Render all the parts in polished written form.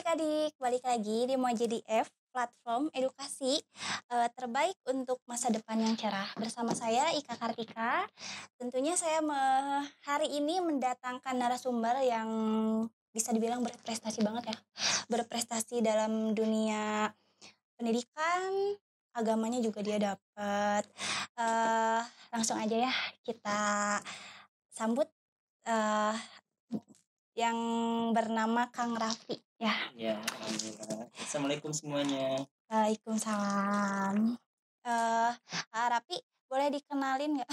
adik-adik, balik lagi di MoJDF, platform edukasi terbaik untuk masa depan yang cerah. Bersama saya Ika Kartika. Tentunya saya hari ini mendatangkan narasumber yang bisa dibilang berprestasi banget ya. Berprestasi dalam dunia pendidikan, agamanya juga dia dapat. Langsung aja ya kita sambut eh, yang bernama Kang Raffi ya. Ya, alhamdulillah. Assalamualaikum semuanya. Waalaikumsalam. Raffi, boleh dikenalin nggak?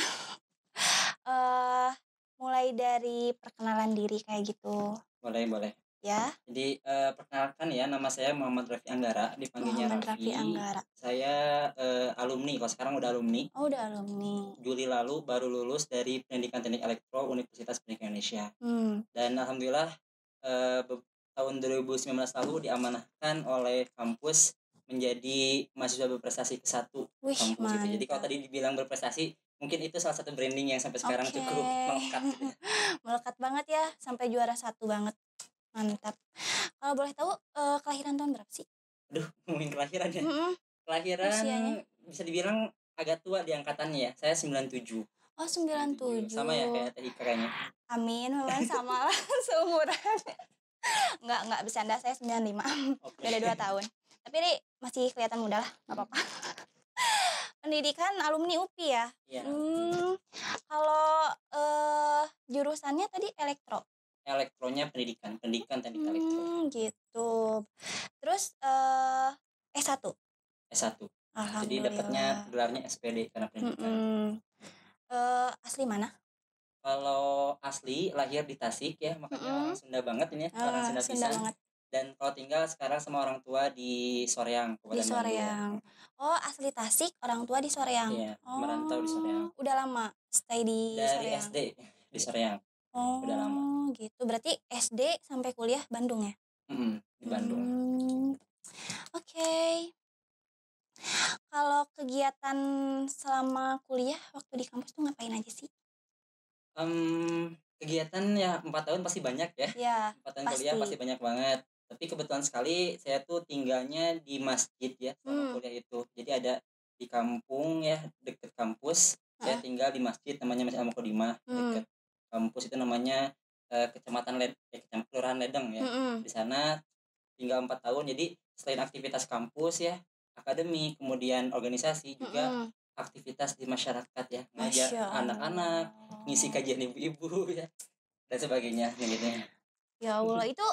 Mulai dari perkenalan diri kayak gitu. Boleh. Ya. Jadi perkenalkan ya, nama saya Muhammad Raffi Anggara, dipanggilnya Muhammad Raffi Raffi. Anggara. Saya alumni, kalau sekarang udah alumni. Oh, udah alumni. Juli lalu baru lulus dari Pendidikan Teknik Elektro Universitas Pendidikan Indonesia. Dan alhamdulillah tahun 2019 lalu diamanahkan oleh kampus menjadi mahasiswa berprestasi ke-1 kampus itu. Jadi kalau tadi dibilang berprestasi, mungkin itu salah satu branding yang sampai sekarang cukup melekat gitu. Melekat banget ya, sampai juara 1 banget. Mantap. Kalau boleh tahu kelahiran tahun berapa sih? Aduh, ngomongin kelahiran ya. Kelahiran usianya bisa dibilang agak tua di angkatannya ya. Saya 97. Oh, 97. Sama ya kayak Teh Ika kayaknya. Amin, memang sama lah seumuran. Enggak bercanda, saya 95. Beda 2 tahun. Tapi ini masih kelihatan muda lah, enggak apa-apa. Pendidikan alumni UPI ya? Iya. Kalau jurusannya tadi elektro. Elektronya pendidikan teknik elektro. Gitu. Terus S1. Jadi dapatnya gelarnya SPD karena pendidikan. Asli mana? Kalau asli lahir di Tasik ya, makanya orang Sunda banget ini, orang Sunda pisan. Dan kalau tinggal sekarang sama orang tua di Soreang. Di Soreang. Oh, asli Tasik, orang tua di Soreang. Iya, merantau di Soreang. Udah lama stay di Dari Soreang? SD di Soreang. Oh, udah lama. Gitu. Berarti SD sampai kuliah Bandung ya? Di Bandung. Oke. Kalau kegiatan selama kuliah waktu di kampus tuh ngapain aja sih? Kegiatan ya 4 tahun pasti banyak ya. Iya, 4 tahun kuliah pasti banyak banget. Tapi kebetulan sekali saya tuh tinggalnya di masjid ya selama kuliah itu. Jadi ada di kampung ya, deket kampus. Saya tinggal di masjid namanya Masjid Al-Muqaddimah, deket kampus itu namanya Kecamatan Kelurahan Ledeng ya. Di sana tinggal 4 tahun. Jadi selain aktivitas kampus ya, akademik, kemudian organisasi juga aktivitas di masyarakat ya, ngajak anak-anak, ngisi kajian ibu-ibu ya dan sebagainya gitu. Ya Allah, itu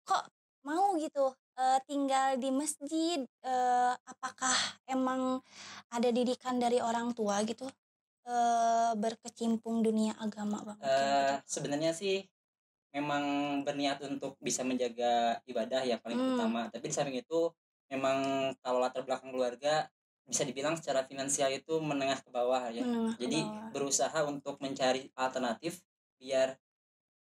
kok mau gitu tinggal di masjid? Apakah emang ada didikan dari orang tua gitu? Berkecimpung dunia agama banget gitu? Sebenarnya sih memang berniat untuk bisa menjaga ibadah ya paling utama. Tapi di samping itu memang kalau latar belakang keluarga bisa dibilang secara finansial itu menengah ke bawah ya. Jadi berusaha untuk mencari alternatif biar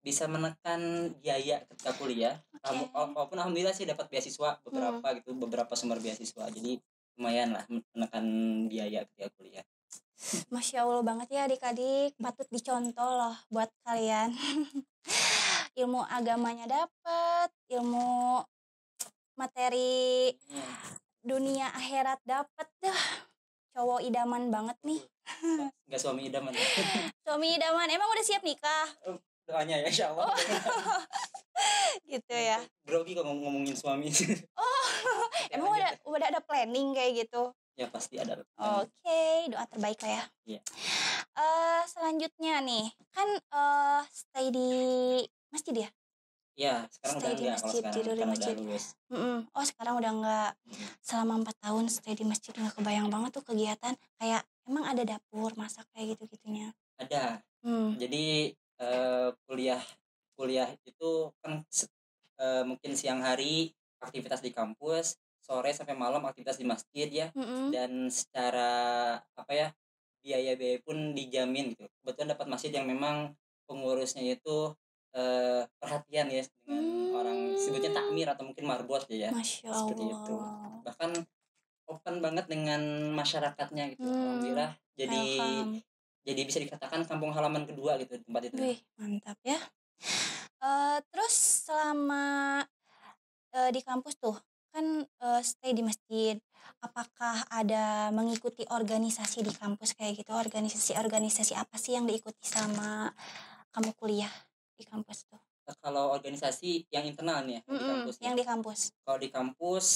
bisa menekan biaya ketika kuliah. Walaupun alhamdulillah sih dapat beasiswa beberapa sumber beasiswa. Jadi lumayan lah menekan biaya ketika kuliah. Masya Allah banget ya adik-adik, patut dicontoh loh buat kalian. Ilmu agamanya dapat, ilmu materi dunia akhirat dapat dah. Cowok idaman banget nih. Enggak suami idaman. Suami idaman, emang udah siap nikah? Doanya ya insyaallah. Gitu ya. Grogi kok ngomongin suami. Emang udah ada planning kayak gitu? Ya pasti ada. Oke, doa terbaik lah ya. Iya. Selanjutnya nih, kan stay di masjid ya? Iya, sekarang stay udah enggak kalau sekarang kan masjid. Udah lulus. Oh, sekarang udah enggak. Selama 4 tahun stay di masjid enggak kebayang banget tuh kegiatan. Kayak emang ada dapur, masak kayak gitu-gitunya? Ada. Jadi kuliah itu kan mungkin siang hari aktivitas di kampus, sore sampai malam aktivitas di masjid ya. Dan secara biaya pun dijamin gitu. Kebetulan dapat masjid yang memang pengurusnya itu perhatian ya dengan orang sebutnya takmir atau mungkin marbot ya. Masya Allah. Seperti itu. Bahkan open banget dengan masyarakatnya gitu. Alhamdulillah jadi bisa dikatakan kampung halaman kedua gitu tempat itu. Wih, mantap ya. Terus selama di kampus tuh kan, stay di masjid. Apakah ada mengikuti organisasi di kampus kayak gitu? Organisasi-organisasi apa sih yang diikuti sama kamu kuliah di kampus tuh? Kalau organisasi yang internal nih ya, yang di kampus ya. Yang di kampus. Kalau di kampus,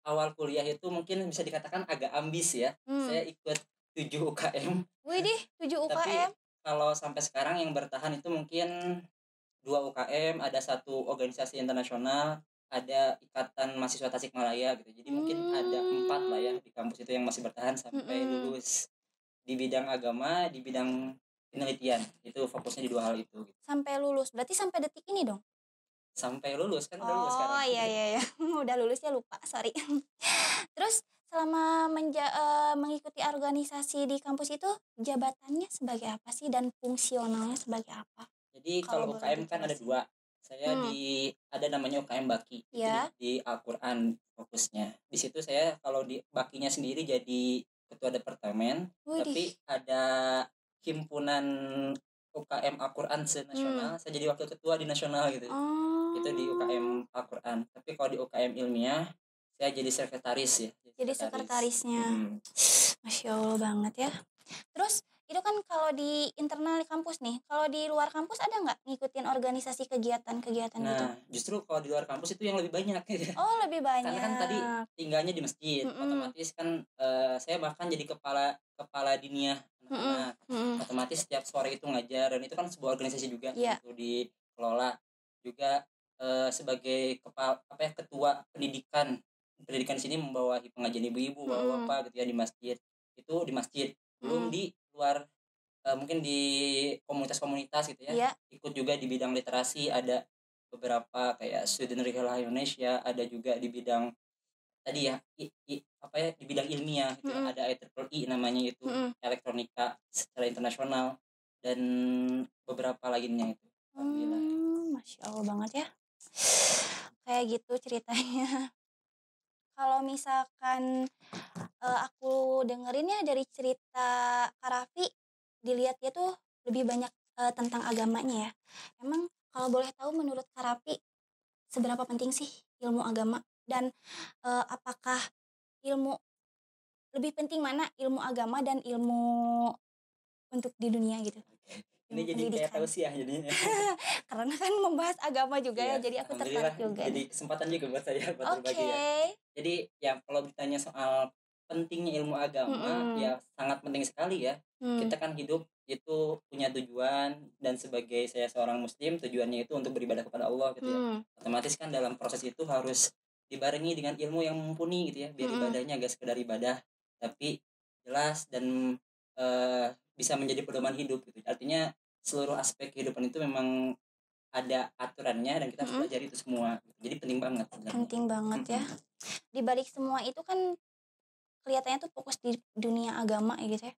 awal kuliah itu mungkin bisa dikatakan agak ambis ya. Saya ikut 7 UKM. Widih, 7 Tapi UKM? kalau sampai sekarang yang bertahan itu mungkin 2 UKM, ada 1 organisasi internasional, ada Ikatan Mahasiswa Tasikmalaya gitu. Jadi mungkin ada 4 lah ya di kampus itu yang masih bertahan sampai lulus. Di bidang agama, di bidang penelitian. Itu fokusnya di 2 hal itu gitu. Sampai lulus, berarti sampai detik ini dong? Sampai lulus, kan udah lulus Oh, sekarang. iya. Udah lulus ya, lupa, sorry. Terus selama mengikuti organisasi di kampus itu, jabatannya sebagai apa sih dan fungsionalnya sebagai apa? Jadi Kalau kalau boleh UKM kan ada dijelasin. 2. Saya ada namanya UKM Baki. Itu Iya. di Al-Qur'an fokusnya. Di situ saya kalau di Bakinya sendiri jadi ketua departemen, tapi Widih. ada himpunan UKM Al-Qur'an senasional, saya jadi wakil ketua di nasional gitu. Itu di UKM Al-Qur'an. Tapi kalau di UKM ilmiah, saya jadi sekretaris ya. Jadi sekretarisnya. Masya Allah banget ya. Terus itu kan kalau di internal kampus nih, kalau di luar kampus ada nggak ngikutin organisasi kegiatan-kegiatan gitu? Nah, justru kalau di luar kampus itu yang lebih banyak ya. Oh, lebih banyak. Karena kan tadi tinggalnya di masjid, otomatis kan saya bahkan jadi kepala diniyah anak-anak. Otomatis setiap sore itu ngajar, dan itu kan sebuah organisasi juga untuk dikelola. Juga sebagai ketua pendidikan di sini membawahi pengajian ibu-ibu, bapak-bapak gitu ya di masjid. Itu di masjid, belum di luar mungkin di komunitas-komunitas gitu ya. Ikut juga di bidang literasi, ada beberapa kayak Student Rihala Indonesia, ada juga di bidang tadi ya di bidang ilmiah gitu ya, ada IEEE namanya itu, elektronika secara internasional, dan beberapa lainnya itu. Alhamdulillah. Masya Allah banget ya. Kayak gitu ceritanya. Kalau misalkan aku dengerinnya dari cerita Kak Raffi, dilihatnya tuh lebih banyak tentang agamanya ya. Emang kalau boleh tahu menurut Kak Raffi, seberapa penting sih ilmu agama? Dan apakah ilmu lebih penting mana ilmu agama dan ilmu untuk di dunia gitu? Ini Ilmu jadi kayak pendidikan. tausiah jadinya. Karena kan membahas agama juga ya, jadi aku tertarik juga. Jadi kesempatan juga buat saya buat berbagi ya. Jadi ya kalau ditanya soal pentingnya ilmu agama, ya sangat penting sekali ya. Kita kan hidup itu punya tujuan, dan sebagai saya seorang muslim, tujuannya itu untuk beribadah kepada Allah gitu ya. Otomatis kan dalam proses itu harus dibarengi dengan ilmu yang mumpuni gitu ya, biar ibadahnya gak sekedar ibadah, tapi jelas dan bisa menjadi pedoman hidup gitu. Artinya seluruh aspek kehidupan itu memang ada aturannya, dan kita harus belajar itu semua. Jadi penting banget sebenarnya. Penting banget ya. Di balik semua itu kan kelihatannya tuh fokus di dunia agama ya gitu ya,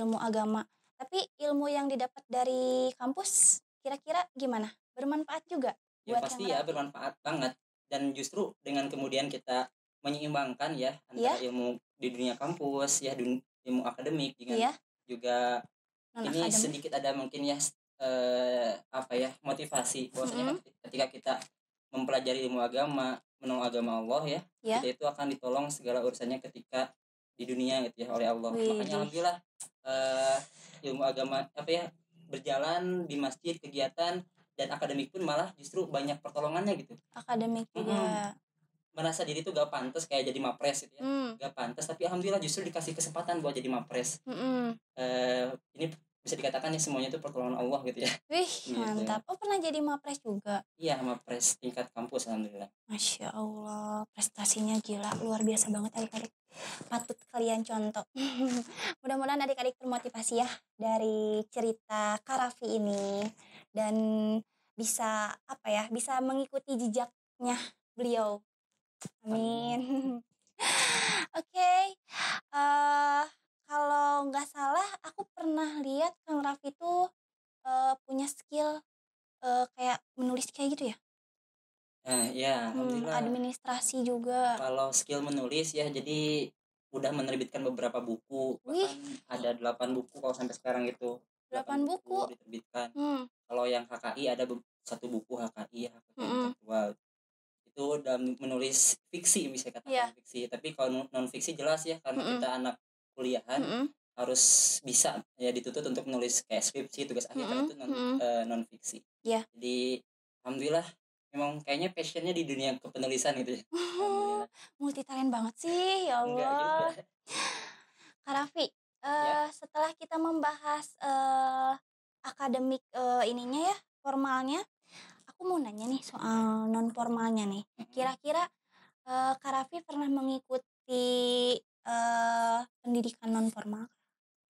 ilmu agama. Tapi ilmu yang didapat dari kampus kira-kira gimana? Bermanfaat juga Ya buat pasti yang ya bermanfaat banget, dan justru dengan kemudian kita menyeimbangkan ya antara ilmu di dunia kampus ya, ilmu akademik dengan juga ini sedikit ada mungkin ya motivasi bahwasanya ketika kita mempelajari ilmu agama, menolong agama Allah ya, kita itu akan ditolong segala urusannya ketika di dunia gitu ya oleh Allah. Makanya alhamdulillah ilmu agama berjalan di masjid, kegiatan dan akademik pun malah justru banyak pertolongannya gitu. Akademik juga. Merasa diri tuh gak pantas kayak jadi mapres gitu ya. Gak pantas, tapi alhamdulillah justru dikasih kesempatan buat jadi mapres. Ini bisa dikatakan ya semuanya itu pertolongan Allah gitu ya. Wih, gitu. Mantap. Oh, pernah jadi mapres juga? Iya, mapres tingkat kampus alhamdulillah. Masya Allah, prestasinya gila, luar biasa banget adik-adik. Patut kalian contoh. Mudah-mudahan adik-adik termotivasi ya dari cerita Kak Raffi ini, dan bisa bisa mengikuti jejaknya beliau. Amin. Oke. Kalau nggak salah aku pernah lihat Kang Raffi tuh punya skill kayak menulis kayak gitu ya? Nah, ya alhamdulillah. Administrasi juga. Kalau skill menulis ya, jadi udah menerbitkan beberapa buku. Bahkan ada 8 buku kalau sampai sekarang itu. 8 buku diterbitkan. Kalau yang HKI ada 1 buku HKI ya, HKI intelektual. Itu itu dalam menulis fiksi bisa katakan fiksi. Tapi kalau non fiksi jelas ya karena kita anak kuliahan harus bisa ya dituntut untuk menulis kayak skripsi, tugas akhir kan itu non fiksi. Jadi alhamdulillah memang kayaknya passionnya di dunia kepenulisan gitu ya. Multi talent banget sih, ya Allah. Kak Raffi, setelah kita membahas akademik ininya ya, formalnya, aku mau nanya nih soal non formalnya nih. Kira-kira Kak Raffi pernah mengikuti pendidikan non formal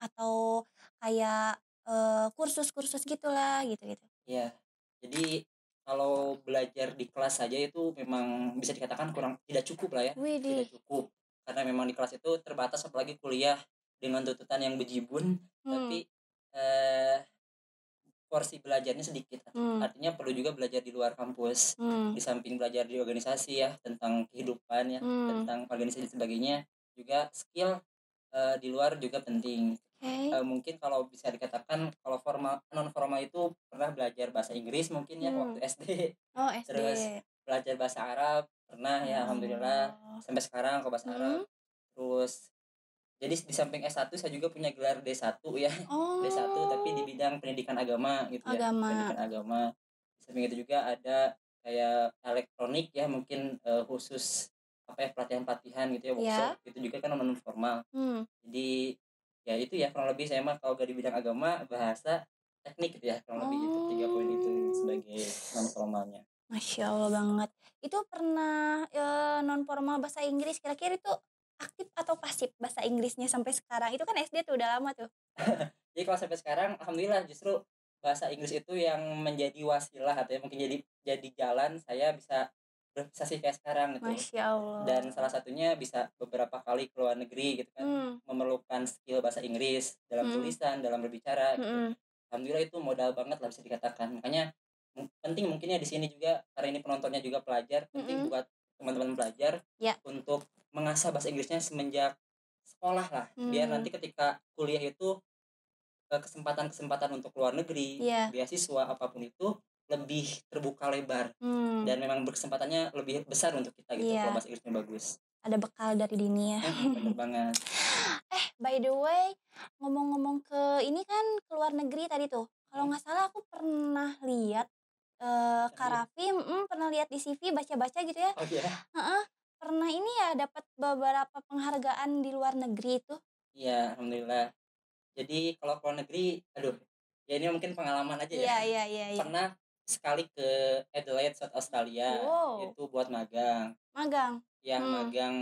atau kayak kursus-kursus gitulah gitu-gitu? Iya. Jadi kalau belajar di kelas saja itu memang bisa dikatakan tidak cukup lah ya. Widih. Tidak cukup. Karena memang di kelas itu terbatas apalagi kuliah dengan tuntutan yang bejibun, tapi porsi belajarnya sedikit. Artinya perlu juga belajar di luar kampus. Di samping belajar di organisasi ya tentang kehidupan ya, tentang organisasi dan sebagainya, juga skill di luar juga penting. Mungkin kalau bisa dikatakan kalau non formal itu pernah belajar bahasa Inggris mungkin ya waktu SD. Oh, SD. Terus belajar bahasa Arab pernah ya alhamdulillah sampai sekarang kalau bahasa Arab. Terus jadi di samping S1 saya juga punya gelar D1 ya. D1 tapi di bidang pendidikan agama gitu ya. Pendidikan agama. Di samping itu juga ada kayak elektronik ya mungkin khusus apa ya pelatihan-pelatihan gitu ya workshop itu juga kan non formal. Jadi ya itu ya kurang lebih saya mah kalau gak di bidang agama bahasa teknik gitu ya kurang lebih itu 3 poin itu sebagai non formalnya. Masya Allah banget. Itu pernah non formal bahasa Inggris, kira-kira itu aktif atau pasif bahasa Inggrisnya sampai sekarang? Itu kan SD tuh udah lama tuh. Jadi kalau sampai sekarang alhamdulillah justru bahasa Inggris itu yang menjadi wasilah atau ya mungkin jadi jalan saya bisa berprestasi kayak sekarang gitu. Masya Allah. Dan salah satunya bisa beberapa kali ke luar negeri gitu kan, memerlukan skill bahasa Inggris dalam tulisan, dalam berbicara gitu. Alhamdulillah itu modal banget lah bisa dikatakan. Makanya penting mungkin ya di sini juga karena ini penontonnya juga pelajar, penting buat teman-teman pelajar untuk mengasah bahasa Inggrisnya semenjak sekolah lah, biar nanti ketika kuliah itu kesempatan-kesempatan untuk luar negeri, beasiswa apapun itu lebih terbuka lebar dan memang berkesempatannya lebih besar untuk kita gitu kalau bahasa Inggrisnya bagus. Ada bekal dari dini ya. Bener banget. By the way, ngomong-ngomong ke ini kan ke luar negeri tadi tuh. Kalau nggak salah aku pernah lihat Kak Raffi pernah lihat di CV baca-baca gitu ya. Oh iya. Pernah ini ya dapat beberapa penghargaan di luar negeri itu. Iya, alhamdulillah. Jadi kalau ke luar negeri, aduh, ya ini mungkin pengalaman aja ya. Iya. Pernah sekali ke Adelaide, South Australia, itu buat magang. Ya, magang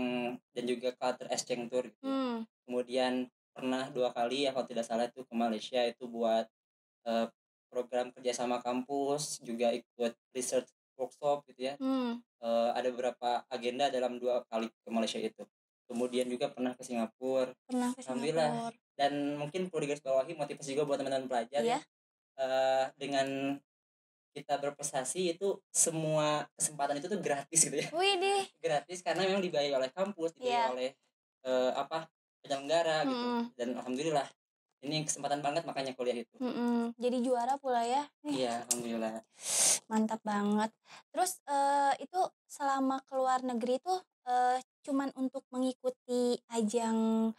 dan juga culture exchange tour gitu. Kemudian pernah 2 kali ya kalau tidak salah itu ke Malaysia itu buat program kerjasama kampus, juga ikut research workshop gitu ya. Ada beberapa agenda dalam 2 kali ke Malaysia itu. Kemudian juga pernah ke Singapura. Alhamdulillah. Dan mungkin perlu digarisbawahi motivasi juga buat teman-teman pelajar ya. Dengan kita berprestasi itu semua kesempatan itu tuh gratis gitu ya. Widih. Gratis karena memang dibiayai oleh kampus, dibiayai oleh penyelenggara gitu. Dan alhamdulillah ini kesempatan banget makanya kuliah itu. Jadi juara pula ya. Iya, alhamdulillah. Mantap banget. Terus itu selama keluar negeri tuh cuman untuk mengikuti ajang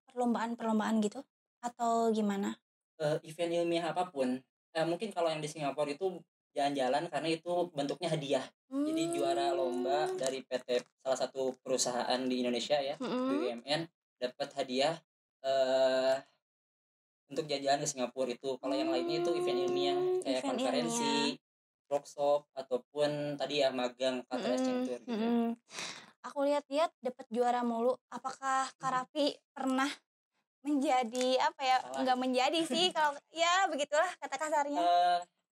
perlombaan-perlombaan gitu atau gimana? Event ilmiah apapun. Mungkin kalau yang di Singapura itu jalan-jalan karena itu bentuknya hadiah. Jadi juara lomba dari PT salah satu perusahaan di Indonesia ya, BUMN, dapat hadiah untuk jalan-jalan ke Singapura itu. Kalau yang lainnya itu event ilmiah kayak konferensi, workshop ataupun tadi ya magang culture exchange tour gitu. Aku lihat-lihat dapat juara mulu. Apakah Kak Raffi pernah menjadi apa ya? Enggak menjadi sih kalau ya begitulah kata kasarnya.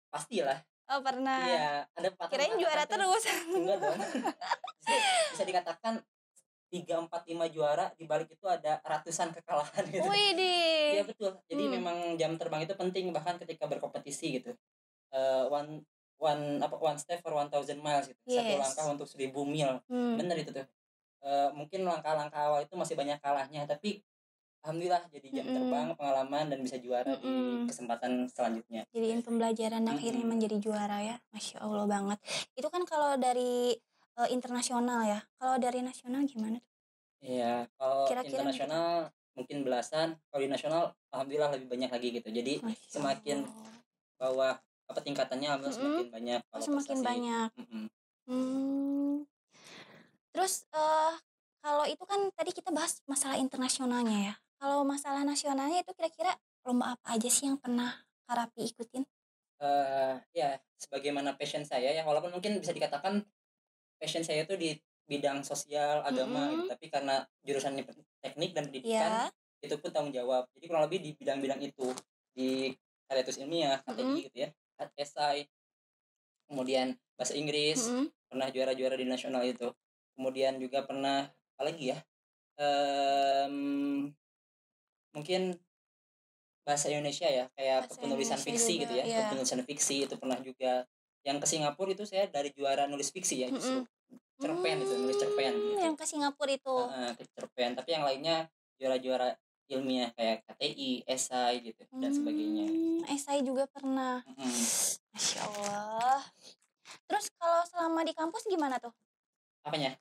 Pastilah. Oh, pernah. Iya, ada patah. Kirain juara terus. Enggak dong. Bisa dikatakan 3, 4, 5 juara, di balik itu ada ratusan kekalahan gitu. Widih. Iya betul. Jadi memang jam terbang itu penting bahkan ketika berkompetisi gitu. One step for 1,000 miles gitu. Satu langkah untuk 1,000 mil. Bener itu tuh. Mungkin langkah-langkah awal itu masih banyak kalahnya, tapi alhamdulillah jadi jam terbang, pengalaman, dan bisa juara di kesempatan selanjutnya. Jadiin pembelajaran akhirnya menjadi juara ya. Masya Allah banget. Itu kan kalau dari internasional ya. Kalau dari nasional gimana tuh? Iya, kalau Kira-kira nih kita. internasional mungkin belasan, kalau di nasional alhamdulillah lebih banyak lagi gitu. Jadi Masya semakin Allah. bawah apa tingkatannya alhamdulillah semakin banyak Oh, kalau semakin prestasi. banyak. Mm-mm. Hmm. Terus kalau itu kan tadi kita bahas masalah internasionalnya ya. Kalau masalah nasionalnya itu kira-kira lomba apa aja sih yang pernah Kak Rapi ikutin? Ya sebagaimana passion saya ya, walaupun mungkin bisa dikatakan passion saya itu di bidang sosial, agama gitu, Mhm. tapi karena jurusannya teknik dan pendidikan, Iya. itu pun tanggung jawab. Jadi kurang lebih di bidang-bidang itu, di karya ilmiah, Mhm. KTI gitu ya, esai, kemudian bahasa Inggris, Mhm. pernah juara-juara di nasional itu. Kemudian juga pernah apalagi ya, mmm, mungkin bahasa Indonesia ya, kayak Bahasa penulisan Indonesia fiksi gitu juga, ya, iya. penulisan fiksi itu pernah juga. Yang ke Singapura itu saya dari juara nulis fiksi ya justru, Mhm. cerpen itu, nulis cerpen gitu. Yang ke Singapura itu. Heeh, ke cerpen, tapi yang lainnya juara-juara ilmiah kayak KTI, esai gitu dan sebagainya. Esai juga pernah. Mhm. Masya Allah. Terus kalau selama di kampus gimana tuh? Apanya?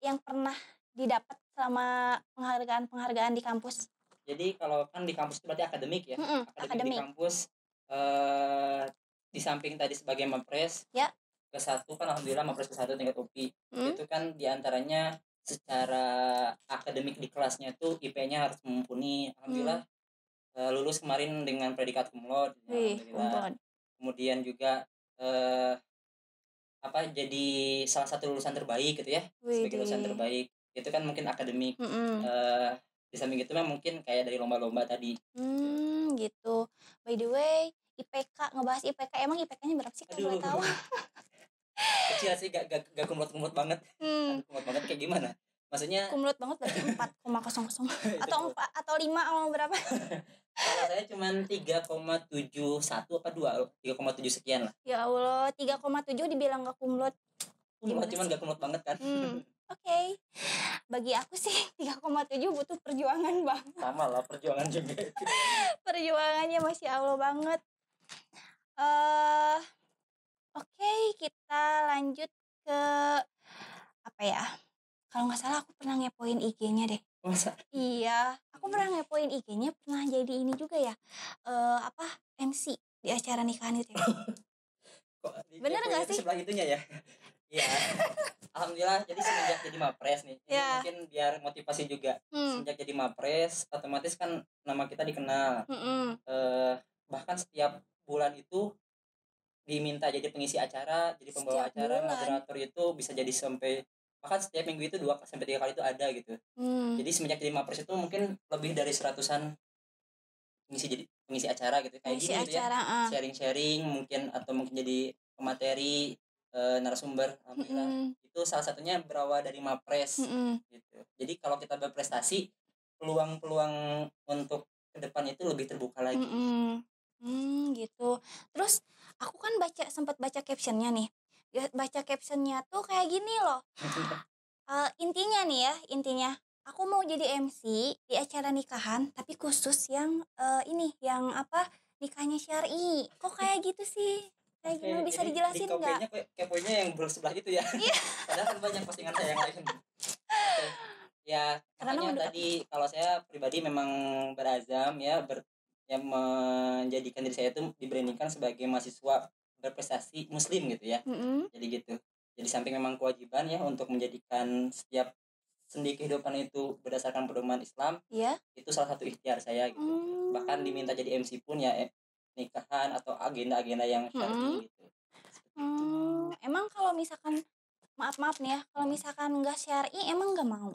Yang pernah didapat selama penghargaan-penghargaan di kampus? Jadi kalau kan di kampus itu berarti akademik ya, akademik di Akademik. kampus, eee, di samping tadi sebagai Mapres, Ya. ke-1 kan alhamdulillah Mapres ke-1 tingkat UPI, Mhm. itu kan di antaranya secara akademik di kelasnya tuh IP-nya harus mumpuni, Mmm. alhamdulillah, lulus kemarin dengan predikat cum laude, ya Wih, alhamdulillah. kumlot. Kemudian juga, jadi salah satu lulusan terbaik gitu ya, sebagai lulusan Widih. terbaik, itu kan mungkin akademik, Mhm. eee, di samping itu mah mungkin kayak dari lomba-lomba tadi, gitu. Gitu. By the way, IPK, ngebahas IPK, emang IPK-nya berapa sih kalau boleh tahu? Aduh, kecil sih, gak kumlot-kumlot banget. Mmm. Aduh, kumlot banget kayak gimana? Maksudnya Kumlot banget berarti 4,00 itu atau kumlot. atau 5 atau berapa? Kalau saya cuman 3,71 apa 2 3,7 sekian lah. Ya Allah, 3,7 dibilang nggak kumlot, Kumlot gimana cuman sih? gak kumlot banget kan. Oke. Bagi aku sih 3,7 butuh perjuangan banget. Sama lah perjuangan juga itu. Perjuangannya Masya Allah banget. Eh, oke, kita lanjut ke apa ya? Kalau nggak salah aku pernah ngepoin IG-nya deh. Masa? Iya, aku pernah ngepoin IG-nya, pernah jadi ini juga ya. Apa? MC di acara nikahan itu ya. Kok Bener dikepoin nggak itu sih? sebelah itunya ya? Iya. Alhamdulillah jadi semenjak jadi Mapres nih, ini Ya. mungkin biar motivasi juga. Hmm. Semenjak jadi Mapres, otomatis kan nama kita dikenal. Mm-mm. Bahkan setiap bulan itu diminta jadi pengisi acara, jadi pembawa Setiap acara, bulan. moderator itu bisa jadi sampai bahkan setiap minggu itu 2 sampai 3 kali itu ada gitu. Hmm. Jadi semenjak jadi Mapres itu mungkin lebih dari seratusan pengisi acara gitu, kayak Ngisi gini gitu ya, acara. sharing-sharing mungkin atau mungkin jadi pemateri, narasumber, alhamdulillah. Mm-mm. Itu salah satunya berawal dari Mapres, Mm-mm. gitu. Jadi kalau kita berprestasi, peluang-peluang untuk ke depan itu lebih terbuka lagi. Mm-mm. Gitu. Terus aku kan sempat baca captionnya nih. Ya, baca captionnya tuh kayak gini loh. Intinya nih ya, intinya aku mau jadi MC di acara nikahan, tapi khusus yang ini, yang apa, nikahnya syar'i. Kok kayak gitu sih? Kayak gimana, Oke, bisa jadi di dijelasin nggak? kopenya keponya yang sebelah itu ya. Iya. Padahal kan banyak postingan saya yang lain. Oke. Ya, Karena makanya mendekati. tadi kalau saya pribadi memang berazam ya yang menjadikan diri saya itu di-branding-kan sebagai mahasiswa berprestasi muslim gitu ya. Mm-mm. Jadi gitu. Jadi samping memang kewajiban ya untuk menjadikan setiap sendi kehidupan itu berdasarkan pedoman Islam, Iya. itu salah satu ikhtiar saya gitu. Bahkan diminta jadi MC pun ya nikahan atau agenda-agenda yang Mm-mm. syar'i gitu. Seperti itu. Emang kalau misalkan, maaf nih ya, kalau misalkan nggak syar'i emang nggak mau?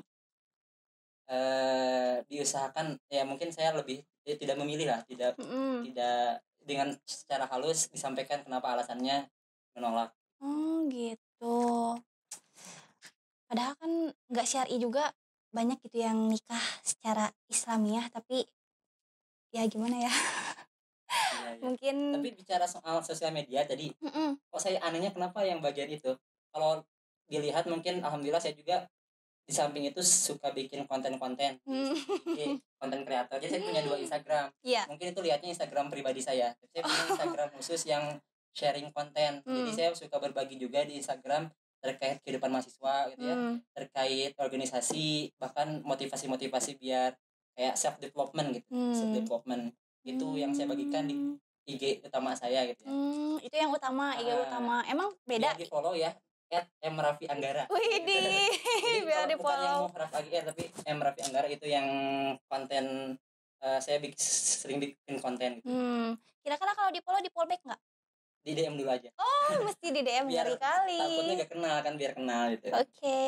Diusahakan ya mungkin saya lebih tidak memilih lah, tidak Mm-mm. tidak dengan secara halus disampaikan kenapa alasannya menolak. Gitu. Padahal kan nggak syar'i juga banyak gitu yang nikah secara Islamiah, tapi ya gimana ya? Iya, iya. Mungkin. Tapi bicara soal sosial media tadi, Mm-mm. kok saya anehnya kenapa yang bagian itu, kalau dilihat mungkin alhamdulillah saya juga di samping itu suka bikin konten-konten di konten kreator. Jadi saya punya 2 Instagram. Iya. Mungkin itu lihatnya Instagram pribadi saya. Saya punya Instagram khusus yang sharing konten. Jadi saya suka berbagi juga di Instagram terkait kehidupan mahasiswa gitu ya, terkait organisasi, bahkan motivasi-motivasi biar kayak self development gitu. Self development. Itu yang saya bagikan di IG utama saya gitu ya. Itu yang utama, IG utama. Emang beda? Biar di-follow ya, @mraffi_anggara. Widih, Jadi biar kalau bukan yang di-follow. Muhraf AGR tapi mraffi_anggara itu yang konten saya sering bikin konten gitu. Kira-kira kalau di-follow back nggak? Di DM dulu aja. Oh, mesti di DM Biar ngeri kali. takutnya gak kenal kan, biar kenal gitu. Oke.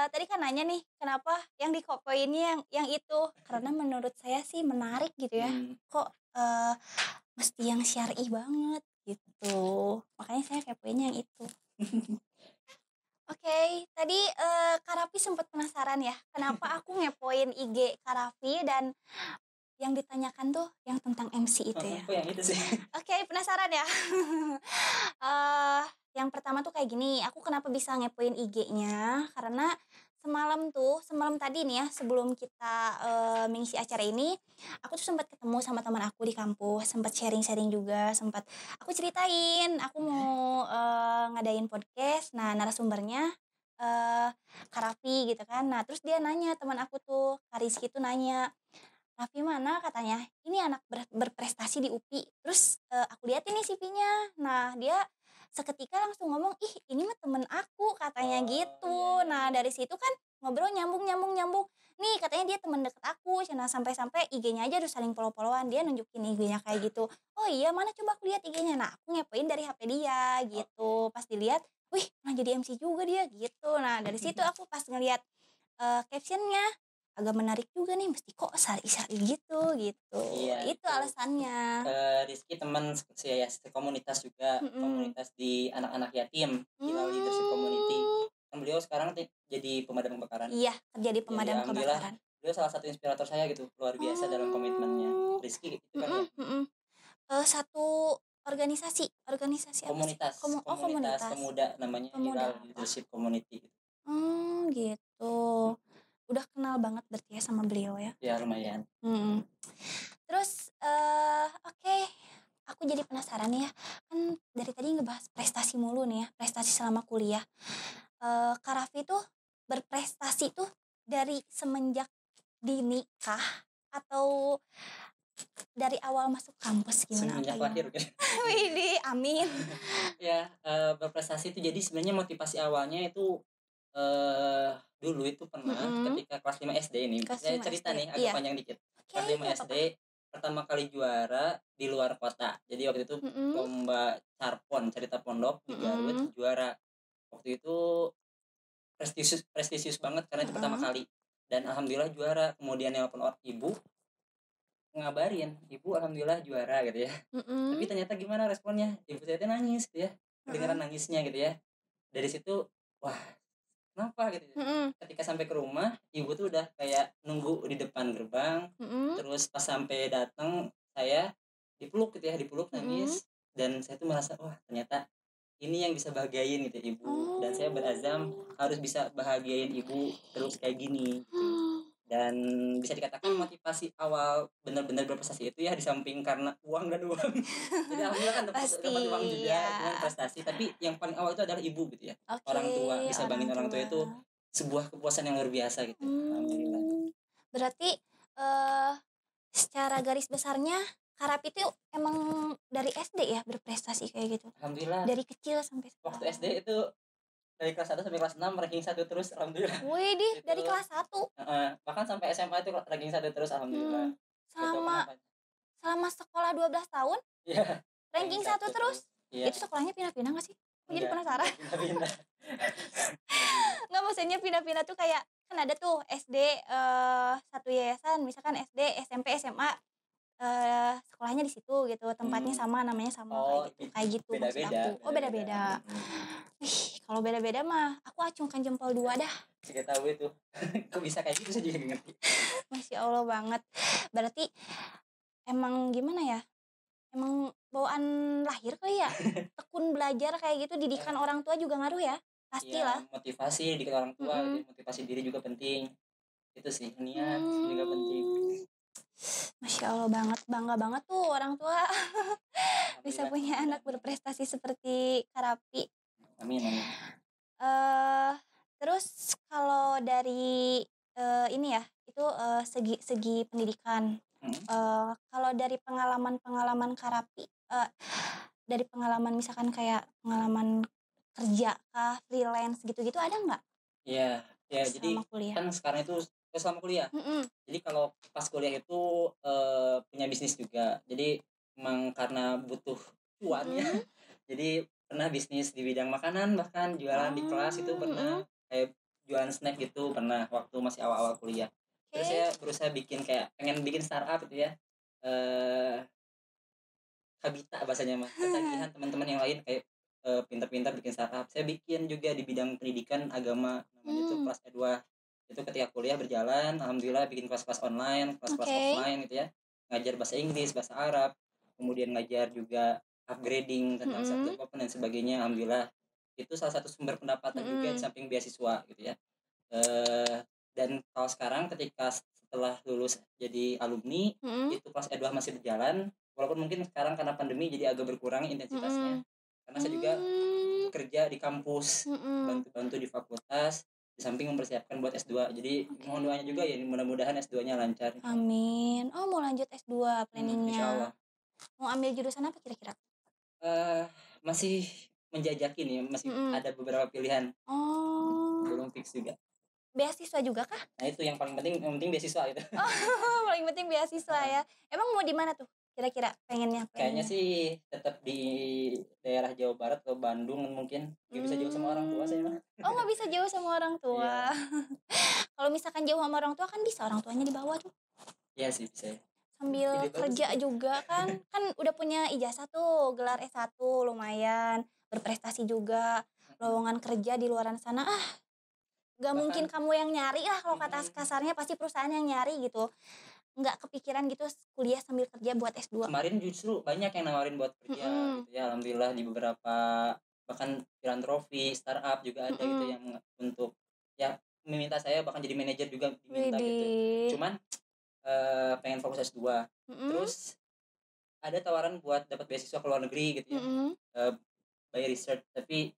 Tadi kan nanya nih, kenapa yang dikopoinnya yang itu? Karena menurut saya sih menarik gitu ya. Kok mesti yang syar'i banget gitu. Makanya saya kepoinnya yang itu. Oke, tadi Kak Raffi sempat penasaran ya, kenapa aku ngepoin IG Kak Raffi dan yang ditanyakan tuh yang tentang MC itu ya. Kok yang itu sih? Oke, penasaran ya? Yang pertama tuh kayak gini, aku kenapa bisa ngepoin IG-nya, karena semalam tadi nih ya, sebelum kita mengisi acara ini, aku tuh sempat ketemu sama teman aku di kampus, sempat sharing-sharing juga, sempat aku ceritain, aku mau ngadain podcast, nah narasumbernya Kak Raffi gitu kan. Nah, terus dia nanya, teman aku tuh, Kak Rizky tuh nanya, Raffi mana katanya, ini anak berprestasi di UPI. Terus aku liatin nih CV-nya. Nah, dia seketika langsung ngomong, ih ini mah temen aku katanya gitu. Nah, dari situ kan ngobrol nyambung. Nih katanya dia temen deket aku. Nah, sampai-sampai IG-nya aja udah saling follow-followan. Dia nunjukin IG-nya kayak gitu. Oh iya, mana coba aku lihat IG-nya. Nah, aku ngepoin dari HP dia gitu. Pas dilihat, wih malah jadi MC juga dia gitu. Nah, dari situ aku pas ngeliat captionnya, agak menarik juga nih, mesti kok sari-sari gitu. Iya, itu alasannya. Rizky teman saya komunitas juga, komunitas di anak-anak yatim, Hilal Leadership Community. Kan beliau sekarang jadi pemadam kebakaran. Iya, kerja di pemadam kebakaran. Beliau salah satu inspirator saya gitu, luar biasa dalam komitmennya. Rizky itu kan ya. Satu organisasi komunitas, komunitas pemuda namanya Hilal Leadership Community. Gitu. Udah kenal banget berarti ya sama beliau ya? Ya lumayan. Terus oke, aku jadi penasaran ya, kan dari tadi ngebahas prestasi mulu nih ya, prestasi selama kuliah. Kak Raffi tuh berprestasi tuh dari semenjak dinikah atau dari awal masuk kampus gimana? Semenjak lahir kan. Widih, amin. Ya, berprestasi itu jadi sebenarnya motivasi awalnya itu dulu itu pernah ketika kelas 5 SD ini. Saya cerita nih agak panjang dikit. Kelas 5 SD pertama kali juara di luar kota. Jadi waktu itu lomba Carpon, cerita pondok di Garut juara. Waktu itu prestisius banget karena itu pertama kali. Dan alhamdulillah juara. Kemudian nelpon ibu ngabarin, ibu alhamdulillah juara gitu ya. Tapi ternyata gimana responnya? Ibu saya nangis gitu ya. Kedengeran nangisnya gitu ya. Dari situ wah kenapa gitu ya. Ketika sampai ke rumah ibu tuh udah kayak nunggu di depan gerbang. Terus pas sampai datang saya dipeluk gitu ya, dipeluk nangis. Dan saya tuh merasa wah ternyata ini yang bisa bahagiain gitu ibu. Dan saya berazam harus bisa bahagiain ibu terus kayak gini gitu. Dan bisa dikatakan motivasi awal benar-benar berprestasi itu ya di samping karena uang dan uang. Jadi alhamdulillah kan dapat uang juga dengan prestasi, tapi yang paling awal itu adalah ibu gitu ya. Orang tua bisa banggain orang tua itu sebuah kepuasan yang luar biasa gitu. Alhamdulillah. Berarti secara garis besarnya Kak Raffi itu emang dari SD ya berprestasi kayak gitu. Alhamdulillah. Dari kecil sampai sekarang. Waktu SD itu dari kelas 1 sampai kelas 6 ranking 1 terus alhamdulillah. Widih, dari kelas 1. Bahkan sampai SMA itu ranking 1 terus alhamdulillah. Selama sekolah 12 tahun? Iya. Ranking 1 terus? Iya. Itu sekolahnya pindah-pindah enggak sih? Aku jadi penasaran. Pindah-pindah. Enggak, maksudnya pindah-pindah tuh kayak kan ada tuh SD satu yayasan, misalkan SD, SMP, SMA sekolahnya di situ gitu, tempatnya sama, namanya sama kayak gitu maksud aku. Oh, beda-beda. Wih, kalau beda-beda mah aku acungkan jempol 2 dah. Enggak tahu itu. Kok bisa kayak gitu saya juga enggak ngerti. Masya Allah banget. Berarti emang gimana ya? Emang bawaan lahir kali ya? Tekun belajar kayak gitu, didikan orang tua juga ngaruh ya? pastilah. Motivasi dikit orang tua gitu, motivasi diri juga penting. Itu sih, niat juga penting. Masya Allah banget, bangga banget tuh orang tua bisa punya anak berprestasi seperti Kak Raffi. Amin. Terus kalau dari ini ya, itu segi pendidikan. Kalau dari pengalaman Kak Raffi, dari pengalaman misalkan kayak pengalaman kerja kah, freelance gitu-gitu ada nggak? Iya, jadi kuliah? kan sekarang itu selama kuliah. Jadi kalau pas kuliah itu punya bisnis juga. Jadi emang karena butuh cuan ya. Jadi pernah bisnis di bidang makanan, bahkan jualan di kelas itu pernah, kayak jualan snack gitu pernah waktu masih awal-awal kuliah. Terus saya berusaha pengen bikin startup gitu ya. Habita bahasanya mah. Ketagihan teman-teman yang lain kayak pintar-pintar bikin startup. Saya bikin juga di bidang pendidikan agama, namanya itu kelas E2. Itu ketika kuliah berjalan, alhamdulillah bikin kelas-kelas online, kelas-kelas offline gitu ya. Ngajar bahasa Inggris, bahasa Arab, kemudian ngajar juga upgrading tentang self development dan sebagainya. Alhamdulillah itu salah satu sumber pendapatan juga di samping beasiswa gitu ya. Dan kalau sekarang ketika setelah lulus jadi alumni, itu kelas E2 masih berjalan, walaupun mungkin sekarang karena pandemi jadi agak berkurang intensitasnya. Karena saya juga kerja di kampus, bantu-bantu di fakultas, di samping mempersiapkan buat S2. Jadi mohon doanya juga ya, mudah-mudahan S2-nya lancar. Amin. Oh, mau lanjut S2 planningnya. Insyaallah. Mau ambil jurusan apa kira-kira? Masih menjajaki nih, masih ada beberapa pilihan. Belum fix juga. Beasiswa juga kah? Nah, itu yang penting beasiswa itu. Paling penting beasiswa ya. Emang mau di mana tuh? Kira-kira pengennya? Kayaknya sih tetap di daerah Jawa Barat atau Bandung mungkin. Gak bisa jauh sama orang tua saya mah. Oh, nggak bisa jauh sama orang tua. Kalau misalkan jauh sama orang tua kan bisa orang tuanya dibawa tuh. Iya sih bisa. Sambil kerja juga kan udah punya ijazah tuh, gelar S1 lumayan, berprestasi juga, lowongan kerja di luaran sana gak mungkin kamu yang nyari lah, kalau kata kasarnya pasti perusahaan yang nyari gitu. Nggak kepikiran gitu kuliah sambil kerja buat S2. Kemarin justru banyak yang nawarin buat kerja gitu ya, alhamdulillah di beberapa bahkan filantropi, startup juga ada gitu yang untuk ya meminta saya bahkan jadi manajer juga diminta gitu. Cuman pengen fokus S2. Terus ada tawaran buat dapat beasiswa ke luar negeri gitu ya. By research, tapi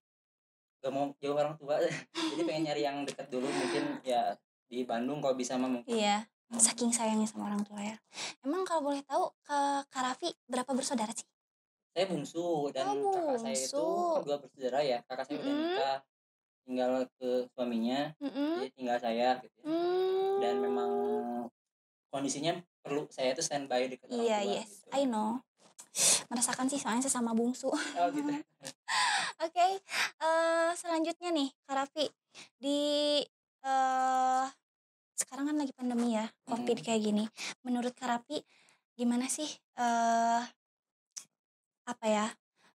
gak mau jauh orang tua. Jadi pengen nyari yang dekat dulu, mungkin ya di Bandung kalau bisa mah mungkin. Iya, saking sayangnya sama orang tua ya. Emang kalau boleh tahu Kak Raffi berapa bersaudara sih? Saya bungsu dan kakak saya itu kan 2 bersaudara ya. Kakak saya udah nikah, tinggal ke suaminya, jadi tinggal saya gitu ya. Dan memang kondisinya perlu saya itu standby dekat orang tua. Yes, gitu. I know. Merasakan sih soalnya sesama bungsu. Oh gitu. Oke, selanjutnya nih Kak Raffi, di sekarang kan lagi pandemi ya, COVID kayak gini. Menurut Kak Raffi gimana sih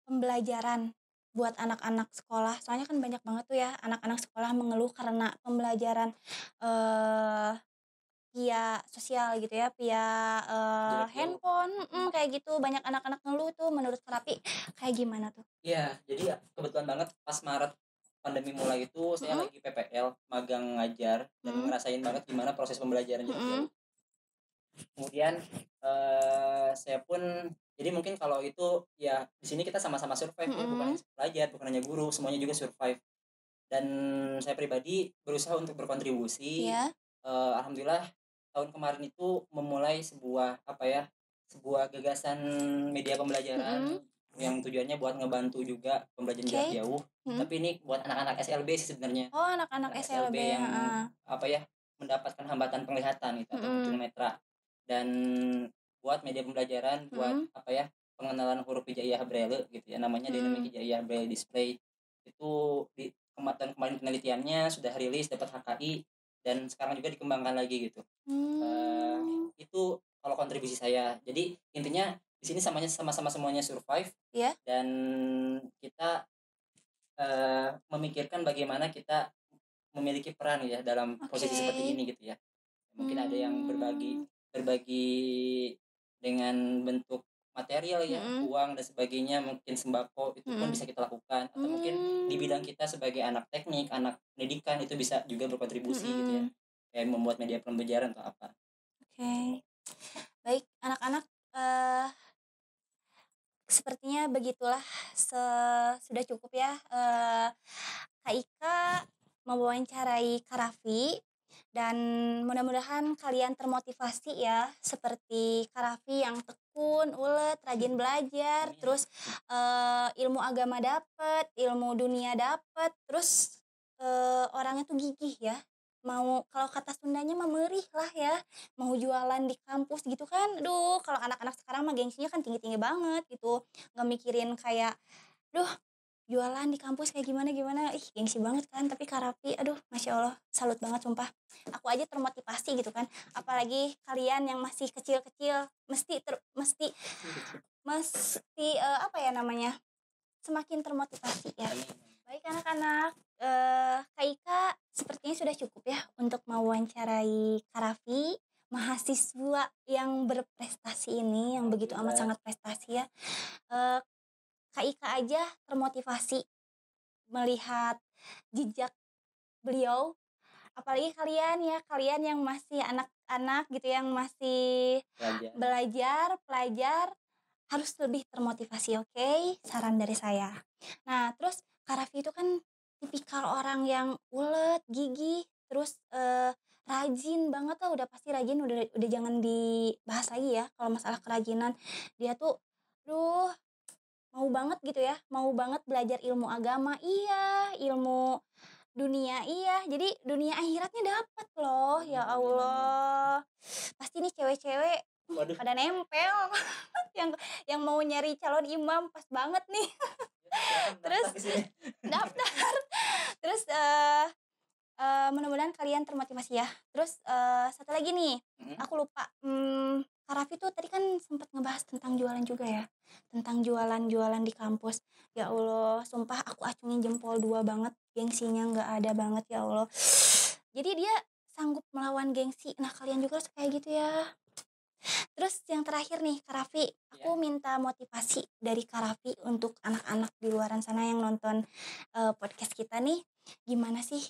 pembelajaran buat anak-anak sekolah? Soalnya kan banyak banget tuh ya anak-anak sekolah mengeluh karena pembelajaran via sosial gitu ya, via handphone, kayak gitu. Banyak anak-anak ngeluh tuh. Menurut Kak Raffi kayak gimana tuh? Iya, jadi ya kebetulan banget pas Maret pandemi mulai itu saya lagi PPL, magang ngajar, dan ngerasain banget gimana proses pembelajaran jarak jauh. Kemudian saya pun jadi mungkin kalau itu ya di sini kita sama-sama survive ya, bukan hanya pelajar, bukan hanya guru, semuanya juga survive. Dan saya pribadi berusaha untuk berkontribusi. Alhamdulillah tahun kemarin itu memulai sebuah sebuah gagasan media pembelajaran yang tujuannya buat ngebantu juga pembelajaran jarak jauh. Tapi ini buat anak-anak SLB sih sebenarnya. Oh, anak-anak SLB yang mendapatkan hambatan penglihatan gitu atau tunanetra. Dan buat media pembelajaran buat pengenalan huruf hijaiyah braille gitu ya, namanya dynamic hijaiyah braille display. Itu di kemarin penelitiannya sudah rilis dapat HKI dan sekarang juga dikembangkan lagi gitu. Itu kalau kontribusi saya. Jadi intinya di sini sama-sama semuanya survive. Dan kita memikirkan bagaimana kita memiliki peran ya dalam posisi seperti ini gitu ya. Mungkin ada yang berbagi dengan bentuk material ya, Mhm. uang dan sebagainya, mungkin sembako itu pun Mhm. bisa kita lakukan, atau mungkin di bidang Mmm. kita sebagai anak teknik, anak pendidikan itu bisa juga berkontribusi gitu ya, Mhm. kayak membuat media pembelajaran atau apa. Oke. Baik, anak-anak, eee, sepertinya begitulah sudah cukup ya, Kak Ika mewawancarai Kak Raffi, dan mudah-mudahan kalian termotivasi ya, seperti Kak Raffi yang tekun, ulet, rajin belajar, Amin. terus, ilmu agama dapet, ilmu dunia dapet, terus, orangnya tuh gigih ya, mau kalau kata Sundanya mah meurih lah ya, mau jualan di kampus gitu kan, aduh kalau anak-anak sekarang mah gengsinya kan tinggi-tinggi banget gitu, nggak mikirin kayak, "Duh, jualan di kampus kayak gimana gimana," ih gengsi banget kan. Tapi Kak Raffi, aduh Masya Allah, salut banget sumpah. Aku aja termotivasi gitu kan, apalagi kalian yang masih kecil-kecil, mesti Kecil-kecil. mesti, apa ya namanya, semakin termotivasi ya. Amin. Baik anak-anak, Kak Ika sepertinya sudah cukup ya untuk mewawancarai Kak Raffi, mahasiswa yang berprestasi ini, yang begitu amat Alhamdulillah. sangat prestasi ya. Eee, Kak Ika aja termotivasi melihat jejak beliau, apalagi kalian ya, kalian yang masih anak-anak gitu, yang masih Pelajar. belajar, pelajar, harus lebih termotivasi, oke? Saran dari saya. Nah, terus Kak Raffi itu kan tipikal orang yang ulet, gigih, terus, rajin banget lah, udah pasti rajin, udah jangan dibahas lagi ya kalau masalah kerajinan. Dia tuh, duh, mau banget gitu ya, mau banget belajar ilmu agama iya, ilmu dunia iya, jadi dunia akhiratnya dapat loh, ya Amin amin amin. Allah. Pasti nih cewek-cewek, Waduh, pada nempel, yang yang mau nyari calon imam pas banget nih. ya silahkan Terus daftar di sini. daftar, terus, mudah-mudahan kalian termotivasi ya. Terus, satu lagi nih, Mhm. aku lupa, Kak Raffi tuh tadi kan sempat ngebahas tentang jualan juga ya, tentang jualan-jualan di kampus. Ya Allah, sumpah aku acungin jempol 2 banget, gengsinya nggak ada banget, ya Allah. Jadi dia sanggup melawan gengsi, nah kalian juga harus kayak gitu ya. Terus yang terakhir nih Kak Raffi, Iya. aku minta motivasi dari Kak Raffi untuk anak-anak di luaran sana yang nonton, podcast kita nih, gimana sih,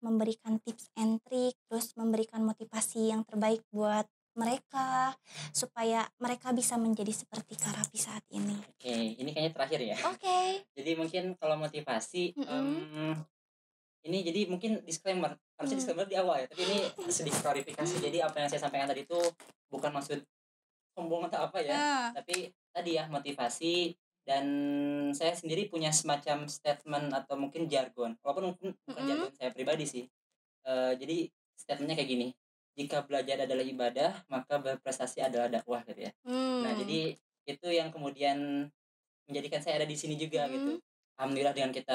memberikan tips and trick, terus memberikan motivasi yang terbaik buat mereka, supaya mereka bisa menjadi seperti Kak Raffi saat ini. Oke, ini kayaknya terakhir ya. Oke. Jadi mungkin kalau motivasi, Mhm. ini jadi mungkin disclaimer, harusnya Mmm. disclaimer di awal ya, tapi ini sedikit klarifikasi. Jadi apa yang saya sampaikan tadi itu bukan maksud sombong atau apa ya, Nah. tapi tadi ya motivasi, dan saya sendiri punya semacam statement atau mungkin jargon, walaupun mungkin bukan Mhm. jargon saya pribadi sih. Jadi statement-nya kayak gini, "Jika belajar adalah ibadah, maka berprestasi adalah dakwah," gitu ya. Nah, Mmm. jadi itu yang kemudian menjadikan saya ada di sini juga gitu. Mhm. Alhamdulillah dengan kita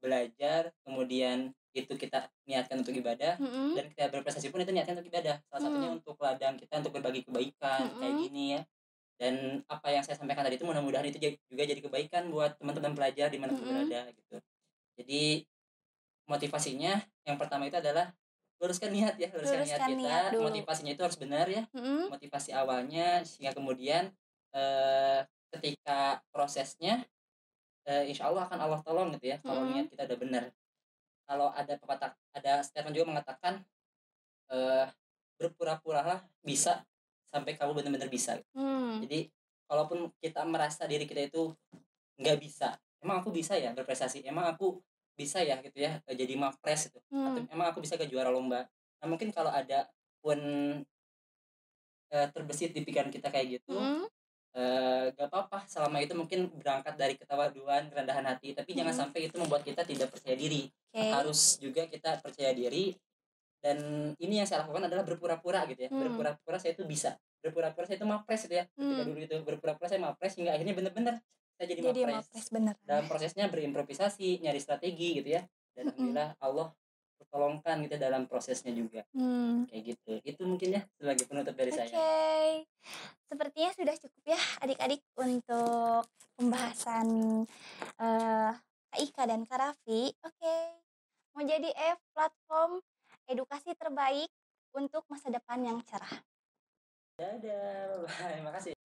belajar, kemudian itu kita niatkan untuk ibadah, Mhm. dan kita berprestasi pun itu niatkan untuk ibadah. Salah satunya Mmm. untuk ladang kita untuk berbagi kebaikan, kayak Mhm. gini ya. Dan apa yang saya sampaikan tadi itu mudah-mudahan itu juga jadi kebaikan buat teman-teman pelajar dimanapun Mhm. berada gitu. Jadi motivasinya yang pertama itu adalah luruskan niat Luruskan niat kita, dulu. motivasinya itu harus benar ya, Mhm. motivasi awalnya sehingga kemudian, eee, ketika prosesnya, insya Allah akan Allah tolong gitu ya kalau niat Mhm. kita udah benar. Kalau ada statement juga mengatakan, eee, "Berpura-puralah bisa sampai kamu benar-benar bisa." Mmm. Jadi kalaupun kita merasa diri kita itu nggak bisa, "Emang aku bisa ya berprestasi? Emang aku bisa ya," gitu ya, "jadi mapres," gitu, atau, Mmm. "Emang aku bisa ke juara lomba?" Nah, mungkin kalau ada pun, terbesit di pikiran kita kayak gitu, Mhm. nggak apa-apa selama itu mungkin berangkat dari ketawaduan, kerendahan hati, tapi jangan Mhm. sampai itu membuat kita tidak percaya diri. Oke. Harus juga kita percaya diri, dan ini yang saya lakukan adalah berpura-pura gitu ya, Mmm. berpura-pura saya itu bisa, berpura-pura saya itu mapres gitu ya, ketika Mmm. dulu itu berpura-pura saya mapres hingga akhirnya bener-bener saya jadi Jadi mapres mapres. beneran Dalam ya? prosesnya berimprovisasi, nyari strategi gitu ya, dan Mhm. alhamdulillah Allah pertolongkan gitu dalam prosesnya juga, Mmm. kayak gitu. Itu mungkin ya sebagai penutup dari saya. Oke. Sepertinya sudah cukup ya adik-adik untuk pembahasan, eee, Kak Ika dan Kak Raffi. Oke. Mau jadi platform edukasi terbaik untuk masa depan yang cerah. Dadah, bye-bye, makasih.